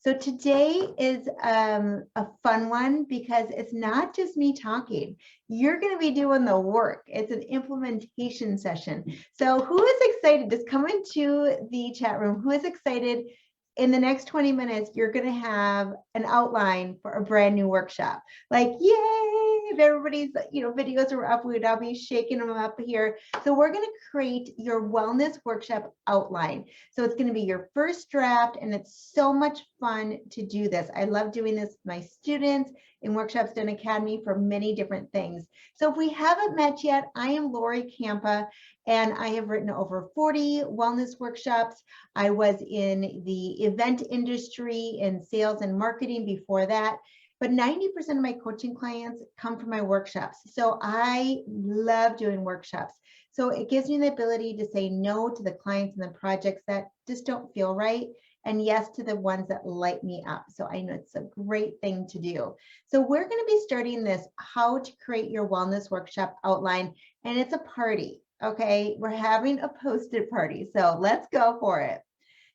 So today is a fun one because it's not just me talking. You're going to be doing the work. It's an implementation session. So who is excited? Just come into the chat room. Who is excited? In the next 20 minutes, you're going to have an outline for a brand new workshop. Like, yay! If everybody's, videos are up, we'd all be shaking them up here. So we're going to create your wellness workshop outline. So it's going to be your first draft, and it's so much fun to do this. I love doing this with my students in Workshops Done Academy for many different things. So if we haven't met yet, I am Lori Campa, and I have written over 40 wellness workshops. I was in the event industry in sales and marketing before that, but 90% of my coaching clients come from my workshops. So I love doing workshops. So it gives me the ability to say no to the clients and the projects that just don't feel right, and yes to the ones that light me up. So I know it's a great thing to do. So we're going to be starting this how to create your wellness workshop outline, and it's a party. Okay, we're having a post-it party. So let's go for it.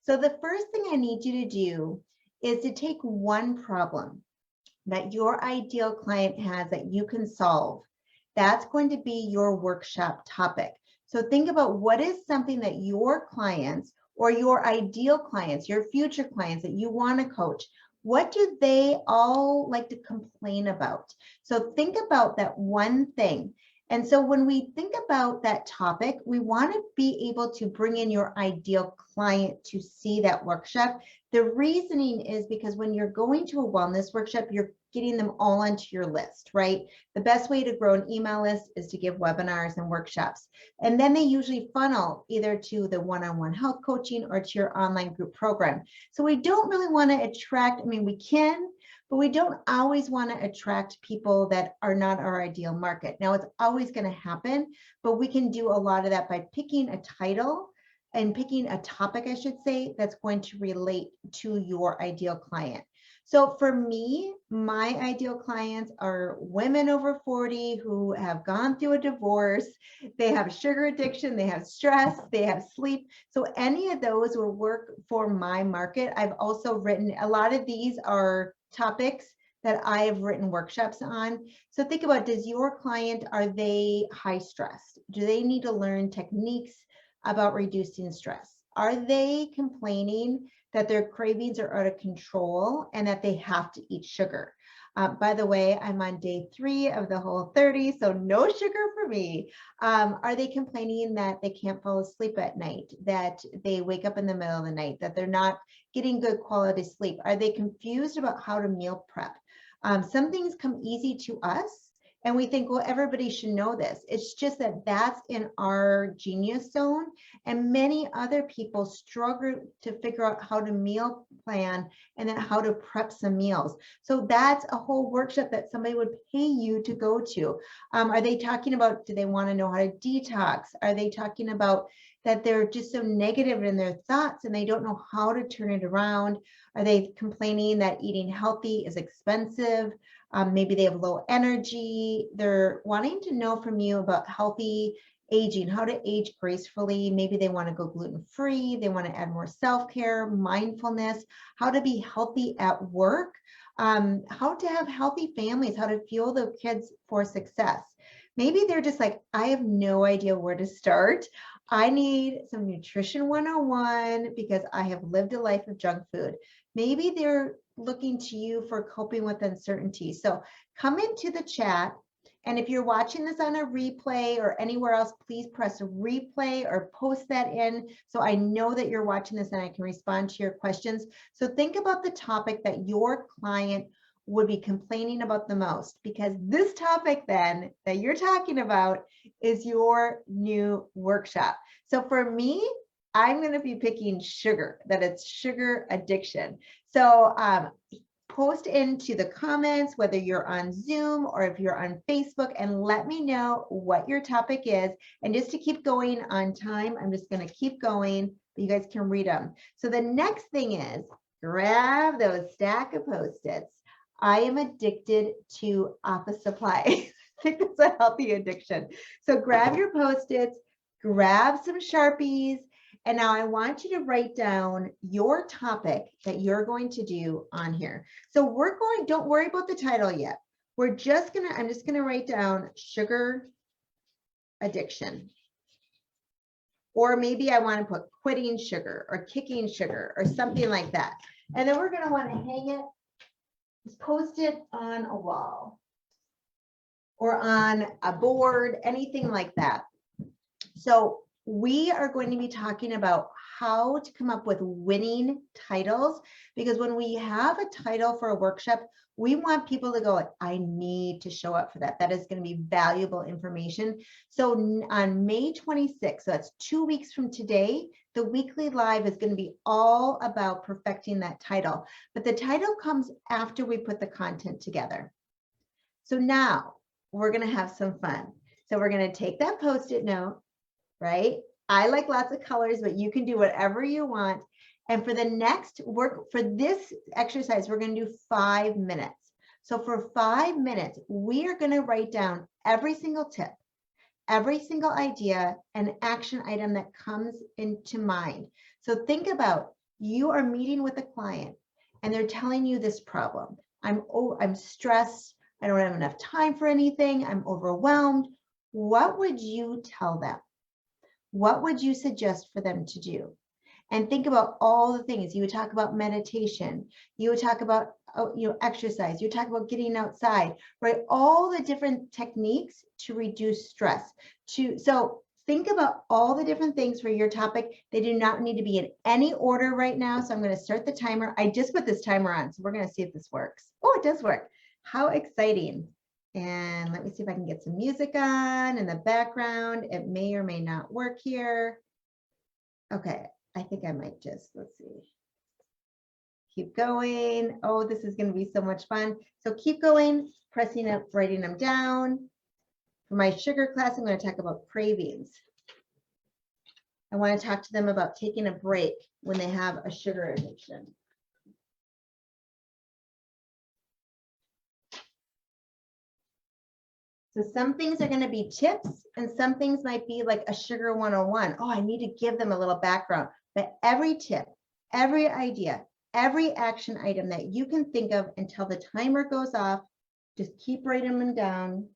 So the first thing I need you to do is to take one problem that your ideal client has that you can solve. That's going to be your workshop topic. So think about what is something that your clients or your ideal clients, your future clients that you want to coach, what do they all like to complain about? So think about that one thing. And so when we think about that topic, we want to be able to bring in your ideal client to see that workshop. The reasoning is because when you're going to a wellness workshop, you're getting them all onto your list, right? The best way to grow an email list is to give webinars and workshops. And then they usually funnel either to the one-on-one health coaching or to your online group program. So we don't really want to attract, we can, but we don't always want to attract people that are not our ideal market. Now, it's always going to happen, but we can do a lot of that by picking a title and picking a topic, I should say, that's going to relate to your ideal client. So for me, my ideal clients are women over 40 who have gone through a divorce. They have sugar addiction, they have stress, they have sleep. So any of those will work for my market. I've also written, a lot of these are topics that I have written workshops on. So think about, does your client, are they high stress? Do they need to learn techniques about reducing stress? Are they complaining that their cravings are out of control and that they have to eat sugar? By the way, I'm on day 3 of the whole 30, so no sugar for me. Are they complaining that they can't fall asleep at night, that they wake up in the middle of the night, that they're not getting good quality sleep? Are they confused about how to meal prep? Some things come easy to us, and we think, well, everybody should know this. It's just that that's in our genius zone, and many other people struggle to figure out how to meal plan and then how to prep some meals. So that's a whole workshop that somebody would pay you to go to. Are they talking about, do they want to know how to detox? Are they talking about that they're just so negative in their thoughts and they don't know how to turn it around? Are they complaining that eating healthy is expensive? Maybe they have low energy. They're wanting to know from you about healthy aging, how to age gracefully. Maybe they want to go gluten-free. They want to add more self-care, mindfulness, how to be healthy at work, how to have healthy families, how to fuel the kids for success. Maybe they're just like, I have no idea where to start. I need some nutrition 101 because I have lived a life of junk food. Maybe they're looking to you for coping with uncertainty. So come into the chat. And if you're watching this on a replay or anywhere else, please press replay or post that in so I know that you're watching this and I can respond to your questions. So think about the topic that your client would be complaining about the most, because this topic then that you're talking about is your new workshop. So for me, I'm going to be picking sugar, that it's sugar addiction. So post into the comments, whether you're on Zoom or if you're on Facebook, and let me know what your topic is. And just to keep going on time, I'm just going to keep going, but you guys can read them. So the next thing is grab those stack of Post-its. I am addicted to office supply. I think that's a healthy addiction. So grab your Post-its, grab some Sharpies, And now I want you to write down your topic that you're going to do on here. So don't worry about the title yet. I'm just gonna write down sugar addiction. Or maybe I want to put quitting sugar or kicking sugar or something like that. And then we're gonna want to hang it, just post it on a wall or on a board, anything like that. So we are going to be talking about how to come up with winning titles, because when we have a title for a workshop, we want people to go, I need to show up for that. That is going to be valuable information. So on May 26th, so that's 2 weeks from today, the weekly live is going to be all about perfecting that title. But the title comes after we put the content together. So now we're going to have some fun. So we're going to take that Post-it note, right? I like lots of colors, but you can do whatever you want. And for the next work, for this exercise, we're going to do 5 minutes. So for 5 minutes, we are going to write down every single tip, every single idea and action item that comes into mind. So think about, you are meeting with a client and they're telling you this problem. I'm stressed. I don't have enough time for anything. I'm overwhelmed. What would you tell them? What would you suggest for them to do? And think about all the things. You would talk about meditation. You would talk about exercise. You would talk about getting outside, right? All the different techniques to reduce stress. So think about all the different things for your topic. They do not need to be in any order right now. So I'm going to start the timer. I just put this timer on, so we're going to see if this works. Oh, it does work. How exciting. And let me see if I can get some music on in the background. It may or may not work here. Okay, I think I might just, let's see. Keep going. Oh, this is going to be so much fun. So keep going, pressing up, writing them down. For my sugar class, I'm going to talk about cravings. I want to talk to them about taking a break when they have a sugar addiction. So some things are going to be tips and some things might be like a sugar 101. Oh, I need to give them a little background. But every tip, every idea, every action item that you can think of until the timer goes off, just keep writing them down.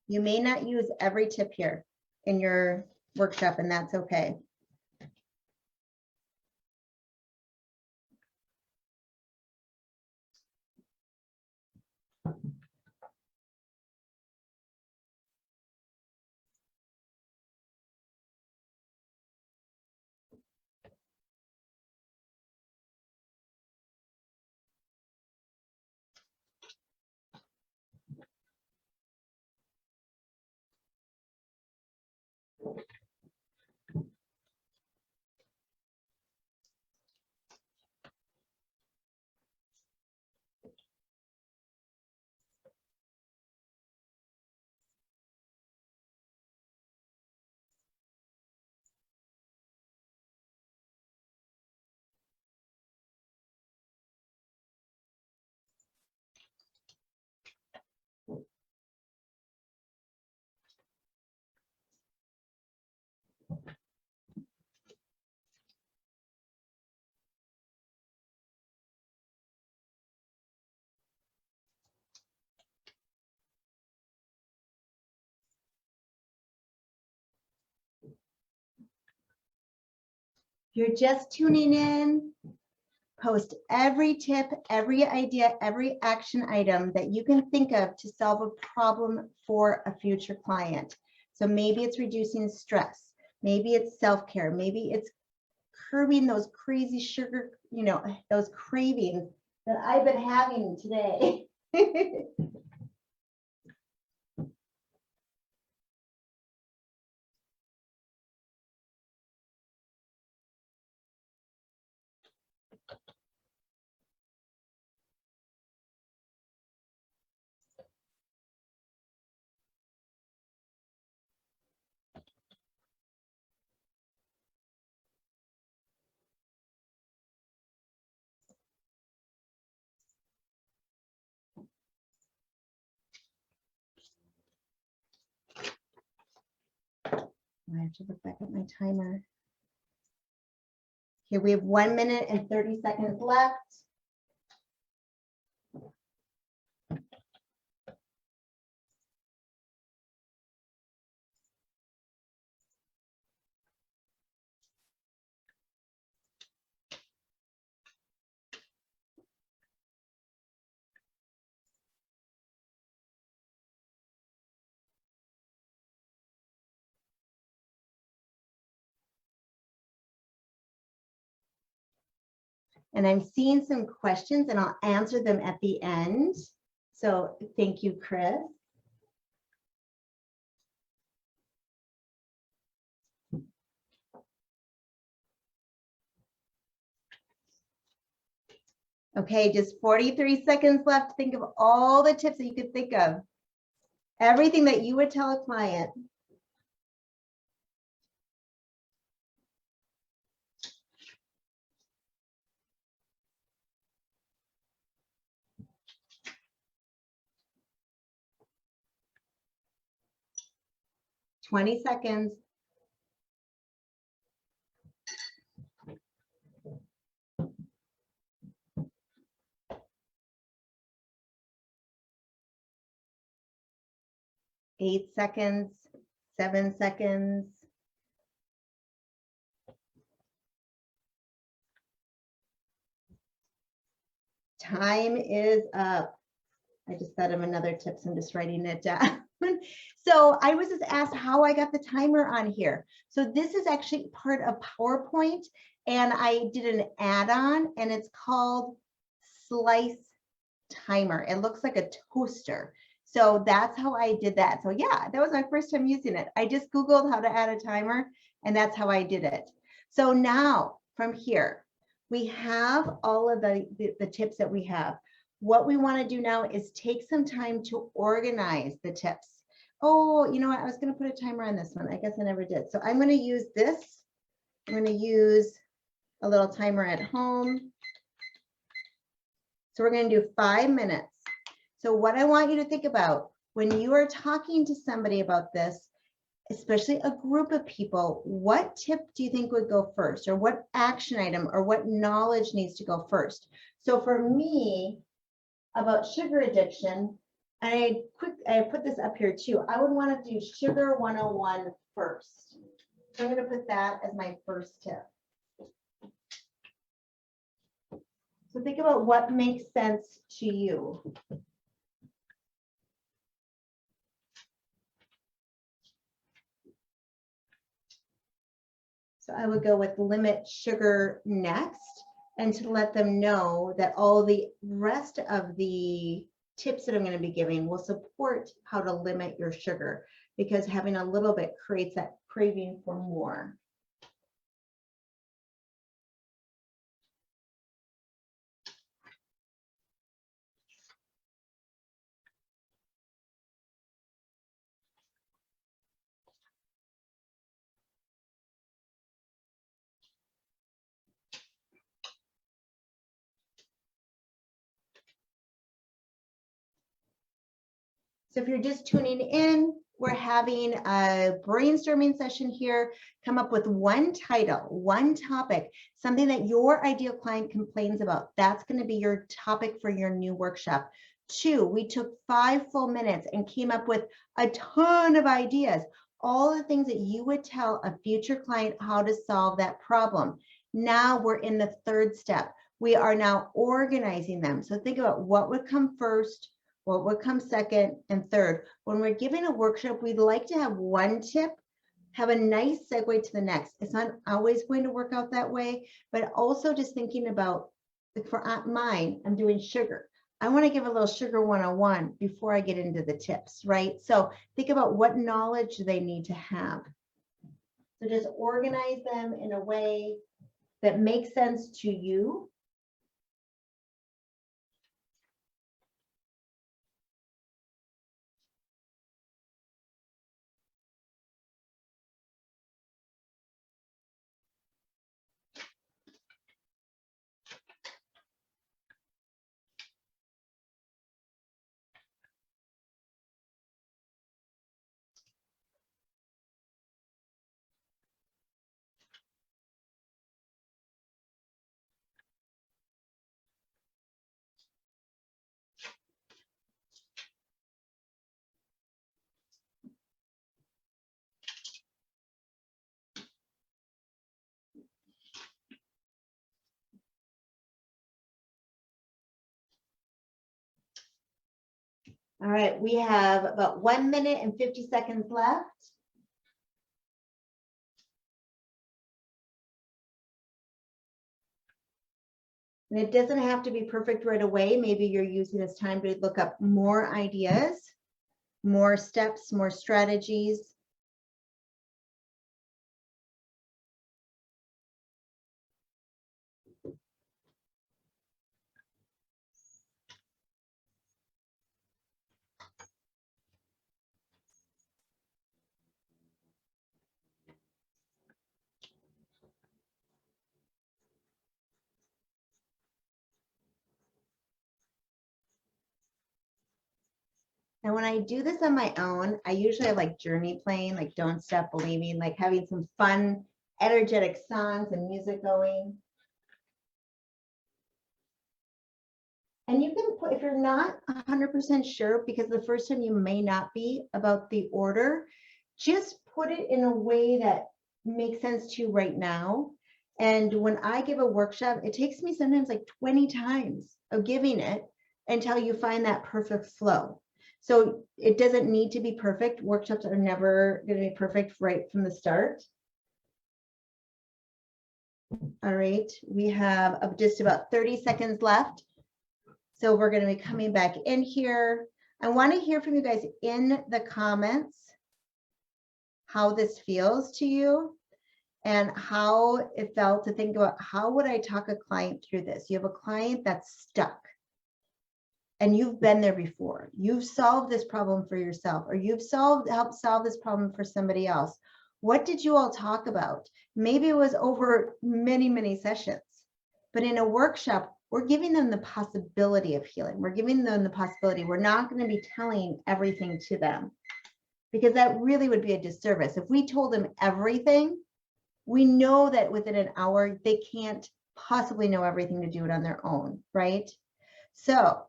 You may not use every tip here in your workshop, and that's okay. If you're just tuning in, post every tip, every idea, every action item that you can think of to solve a problem for a future client. So maybe it's reducing stress, maybe it's self-care, maybe it's curbing those crazy sugar, those cravings that I've been having today. I have to look back at my timer. Here we have 1 minute and 30 seconds left. And I'm seeing some questions and I'll answer them at the end. So thank you, Chris. Okay, just 43 seconds left. Think of all the tips that you could think of. Everything that you would tell a client. Twenty seconds. Eight seconds, 7 seconds. Time is up. I just thought of another tip, so I'm just writing it down. So I was just asked how I got the timer on here. So this is actually part of PowerPoint, and I did an add-on, and it's called Slice Timer. It looks like a toaster. So that's how I did that. So yeah, that was my first time using it. I just Googled how to add a timer, and that's how I did it. So now from here, we have all of the tips that we have. What we want to do now is take some time to organize the tips. Oh, you know what? I was going to put a timer on this one. I guess I never did. So I'm going to use this. I'm going to use a little timer at home. So we're going to do 5 minutes. So what I want you to think about when you are talking to somebody about this, especially a group of people, what tip do you think would go first, or what action item or what knowledge needs to go first? So for me, about sugar addiction, I put this up here too. I would want to do Sugar 101 first. So I'm going to put that as my first tip. So think about what makes sense to you. So I would go with limit sugar next, and to let them know that all the rest of the tips that I'm going to be giving will support how to limit your sugar, because having a little bit creates that craving for more. So if you're just tuning in, we're having a brainstorming session here. Come up with one title, one topic, something that your ideal client complains about. That's going to be your topic for your new workshop. 2, we took 5 full minutes and came up with a ton of ideas, all the things that you would tell a future client how to solve that problem. Now we're in the 3rd step. We are now organizing them. So think about what would come first, what would come second, and third. When we're giving a workshop, we'd like to have one tip, have a nice segue to the next. It's not always going to work out that way, but also just thinking about, like for mine, I'm doing sugar. I want to give a little Sugar 101 before I get into the tips, right? So think about what knowledge they need to have. So just organize them in a way that makes sense to you. All right, we have about 1 minute and 50 seconds left. And it doesn't have to be perfect right away. Maybe you're using this time to look up more ideas, more steps, more strategies. And when I do this on my own, I usually have like journey playing, like Don't Stop Believing, like having some fun, energetic songs and music going. And you can put, if you're not 100% sure, because the first time you may not be about the order, just put it in a way that makes sense to you right now. And when I give a workshop, it takes me sometimes like 20 times of giving it until you find that perfect flow. So it doesn't need to be perfect. Workshops are never going to be perfect right from the start. All right, we have just about 30 seconds left. So we're going to be coming back in here. I want to hear from you guys in the comments how this feels to you and how it felt to think about how would I talk a client through this. You have a client that's stuck and you've been there before. You've solved this problem for yourself, or you've helped solve this problem for somebody else. What did you all talk about? Maybe it was over many, many sessions, but in a workshop, we're giving them the possibility of healing. We're giving them the possibility. We're not going to be telling everything to them, because that really would be a disservice. If we told them everything, we know that within an hour, they can't possibly know everything to do it on their own, right? So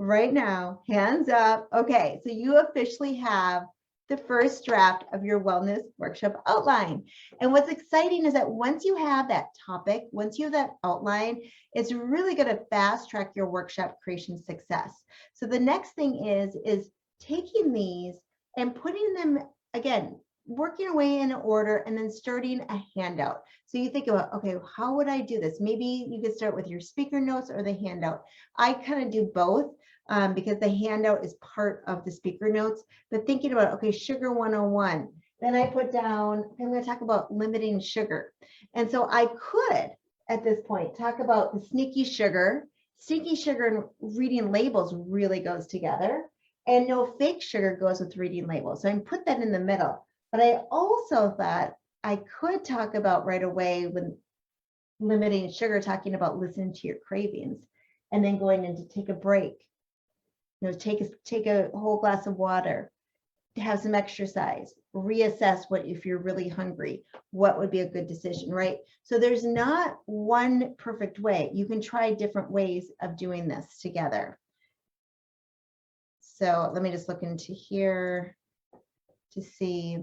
right now, hands up. Okay, so you officially have the first draft of your wellness workshop outline. And what's exciting is that once you have that topic, once you have that outline, it's really going to fast track your workshop creation success. So the next thing is taking these and putting them, again, working away in order and then starting a handout. So you think about, okay, how would I do this? Maybe you could start with your speaker notes or the handout. I kind of do both because the handout is part of the speaker notes, but thinking about, okay, sugar 101. Then I put down, I'm going to talk about limiting sugar. And so I could, at this point, talk about the sneaky sugar. Sneaky sugar and reading labels really goes together. And no fake sugar goes with reading labels. So I can put that in the middle. But I also thought I could talk about right away when limiting sugar, talking about listening to your cravings and then going in to take a break. You know, take a whole glass of water, have some exercise, reassess what if you're really hungry, what would be a good decision, right? So there's not one perfect way. You can try different ways of doing this together. So let me just look into here to see.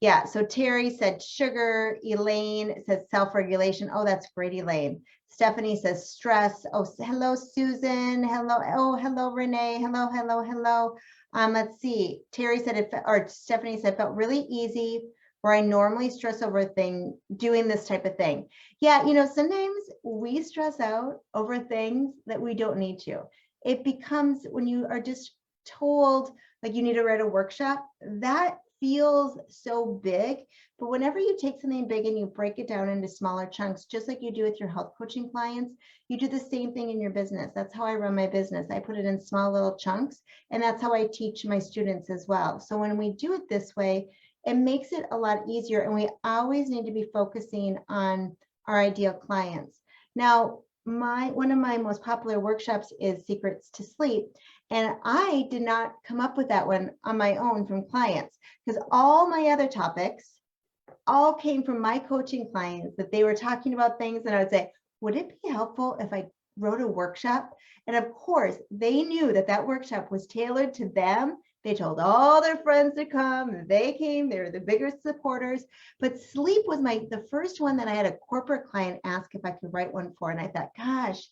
Yeah, so Terry said sugar. Elaine says self-regulation. Oh, that's great, Elaine. Stephanie says stress. Oh, hello, Susan. Hello. Oh, hello, Renee. Hello, hello, hello. Let's see. Terry said or Stephanie said it felt really easy where I normally stress over a thing, doing this type of thing. Yeah, you know, sometimes we stress out over things that we don't need to. It becomes when you are just told like you need to write a workshop, that feels so big, but whenever you take something big and you break it down into smaller chunks, just like you do with your health coaching clients, you do the same thing in your business. That's how I run my business. I put it in small little chunks, and that's how I teach my students as well. So when we do it this way, it makes it a lot easier, and we always need to be focusing on our ideal clients. Now, one of my most popular workshops is Secrets to Sleep. And I did not come up with that one on my own from clients, because all my other topics all came from my coaching clients that they were talking about things. And I would say, would it be helpful if I wrote a workshop? And of course, they knew that that workshop was tailored to them. They told all their friends to come. They came. They were the biggest supporters. But sleep was the first one that I had a corporate client ask if I could write one for. And I thought, gosh,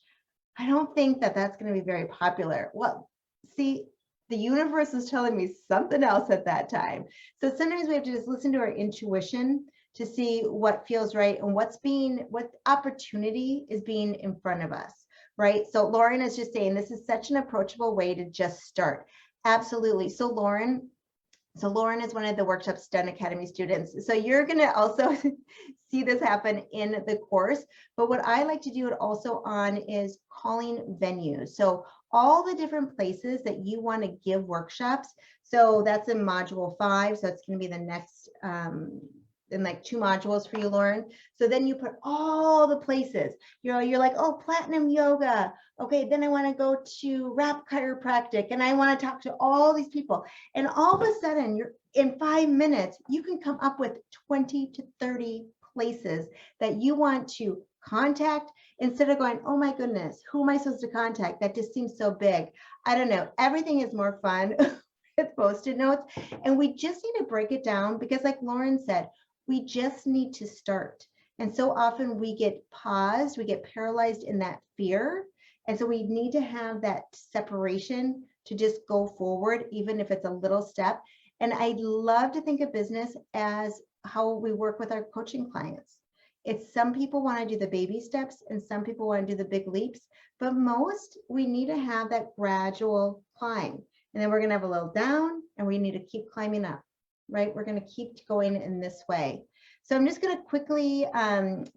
I don't think that that's going to be very popular. Well, see, the universe was telling me something else at that time. So sometimes we have to just listen to our intuition to see what feels right and what opportunity is being in front of us, right? So Lauren is just saying this is such an approachable way to just start. Absolutely. So Lauren is one of the Workshops Done Academy students. So you're going to also see this happen in the course. But what I like to do it also on is calling venues. So all the different places that you want to give workshops. So that's in module 5. So it's going to be the next in like 2 modules for you, Lauren. So then you put all the places, you're like, oh, Platinum Yoga. Okay, then I want to go to Rap Chiropractic and I want to talk to all these people. And all of a sudden, you're in 5 minutes, you can come up with 20 to 30 places that you want to contact instead of going, oh my goodness, who am I supposed to contact? That just seems so big. I don't know. Everything is more fun with Post-it notes. And we just need to break it down because like Lauren said, we just need to start. And so often we get paused, we get paralyzed in that fear. And so we need to have that separation to just go forward, even if it's a little step. And I love to think of business as how we work with our coaching clients. It's some people want to do the baby steps and some people want to do the big leaps, but most we need to have that gradual climb. And then we're going to have a little down and we need to keep climbing up. Right? We're going to keep going in this way. So I'm just going to quickly,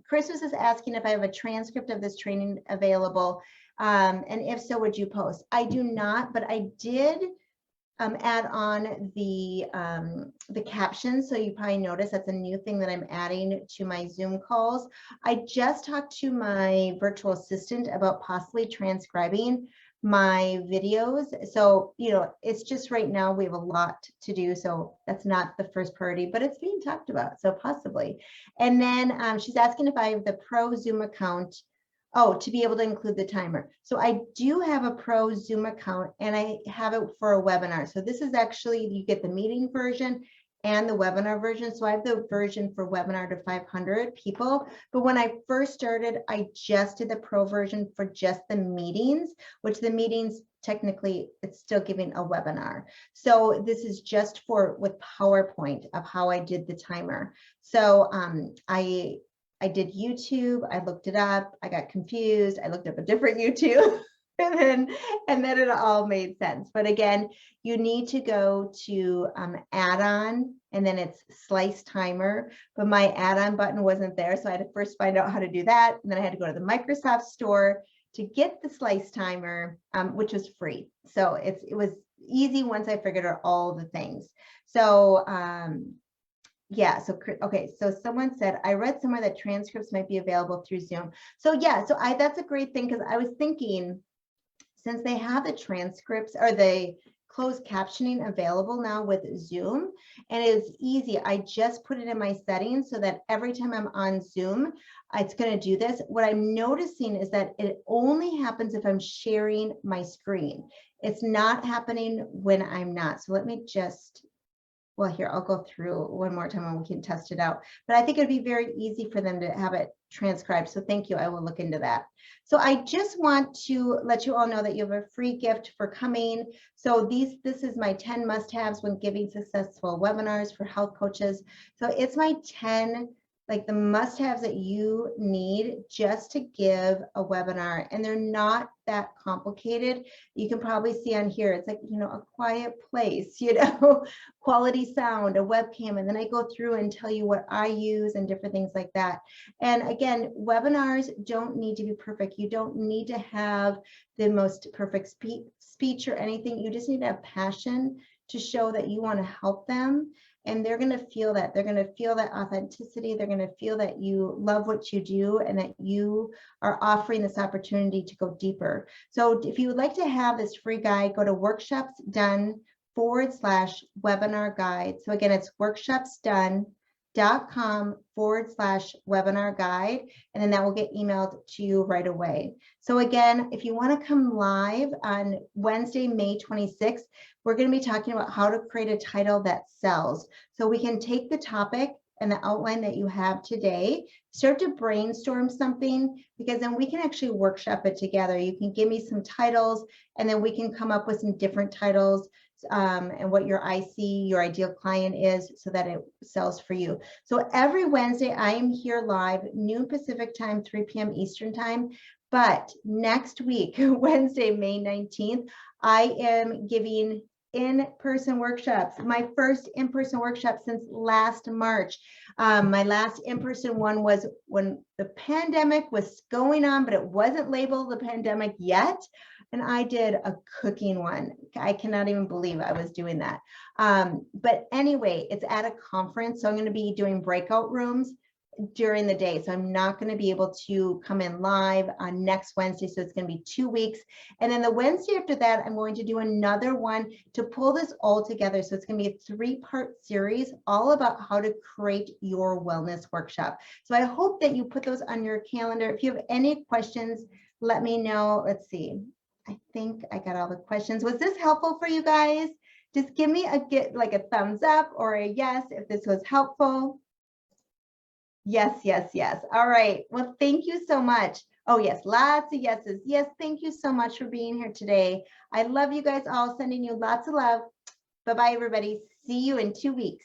Chris was just asking if I have a transcript of this training available. And if so, would you post? I do not, but I did add on the captions. So you probably notice that's a new thing that I'm adding to my Zoom calls. I just talked to my virtual assistant about possibly transcribing my videos. So, it's just right now we have a lot to do. So that's not the first priority, but it's being talked about. So possibly. And then she's asking if I have the Pro Zoom account. Oh, to be able to include the timer. So I do have a Pro Zoom account and I have it for a webinar. So this is actually, you get the meeting version and the webinar version. So I have the version for webinar to 500 people. But when I first started, I just did the Pro version for just the meetings, which the meetings technically it's still giving a webinar. So this is just with PowerPoint of how I did the timer. So I did YouTube, I looked it up, I got confused, I looked up a different YouTube, and then it all made sense. But again, you need to go to add-on, and then it's slice timer, but my add-on button wasn't there, so I had to first find out how to do that, and then I had to go to the Microsoft Store to get the slice timer, which was free. So it was easy once I figured out all the things. So yeah, so okay, so someone said, I read somewhere that transcripts might be available through Zoom. So yeah, so that's a great thing because I was thinking, since they have the transcripts or the closed captioning available now with Zoom, and it's easy, I just put it in my settings so that every time I'm on Zoom, it's going to do this. What I'm noticing is that it only happens if I'm sharing my screen. It's not happening when I'm not. So let me just... Well, here, I'll go through one more time and we can test it out. But I think it'd be very easy for them to have it transcribed. So thank you. I will look into that. So I just want to let you all know that you have a free gift for coming. So this is my 10 must-haves when giving successful webinars for health coaches. So it's my 10 like the must-haves that you need just to give a webinar, and they're not that complicated. You can probably see on here, it's like, a quiet place, quality sound, a webcam, and then I go through and tell you what I use and different things like that. And again, webinars don't need to be perfect. You don't need to have the most perfect speech or anything. You just need to have passion to show that you want to help them. And they're going to feel that. They're going to feel that authenticity. They're going to feel that you love what you do and that you are offering this opportunity to go deeper. So if you would like to have this free guide, go to workshopsdone.com/webinar guide. So again, it's workshopsdone.com/webinar guide, and then that will get emailed to you right away. So again, if you want to come live on Wednesday, May 26th, we're going to be talking about how to create a title that sells. So we can take the topic and the outline that you have today, start to brainstorm something, because then we can actually workshop it together. You can give me some titles, and then we can come up with some different titles and what your IC, your ideal client is, so that it sells for you. So every Wednesday, I am here live, noon Pacific time, 3 p.m. Eastern time. But next week, Wednesday, May 19th, I am giving in-person workshops, my first in-person workshop since last March. My last in-person one was when the pandemic was going on, but it wasn't labeled the pandemic yet. And I did a cooking one. I cannot even believe I was doing that. But anyway, it's at a conference. So I'm going to be doing breakout rooms during the day. So I'm not going to be able to come in live on next Wednesday. So it's going to be 2 weeks. And then the Wednesday after that, I'm going to do another one to pull this all together. So it's going to be a 3-part series all about how to create your wellness workshop. So I hope that you put those on your calendar. If you have any questions, let me know. Let's see. I think I got all the questions. Was this helpful for you guys? Just give me a thumbs up or a yes if this was helpful. Yes, yes, yes. All right. Well, thank you so much. Oh, yes, lots of yeses. Yes, thank you so much for being here today. I love you guys all. Sending you lots of love. Bye-bye, everybody. See you in 2 weeks.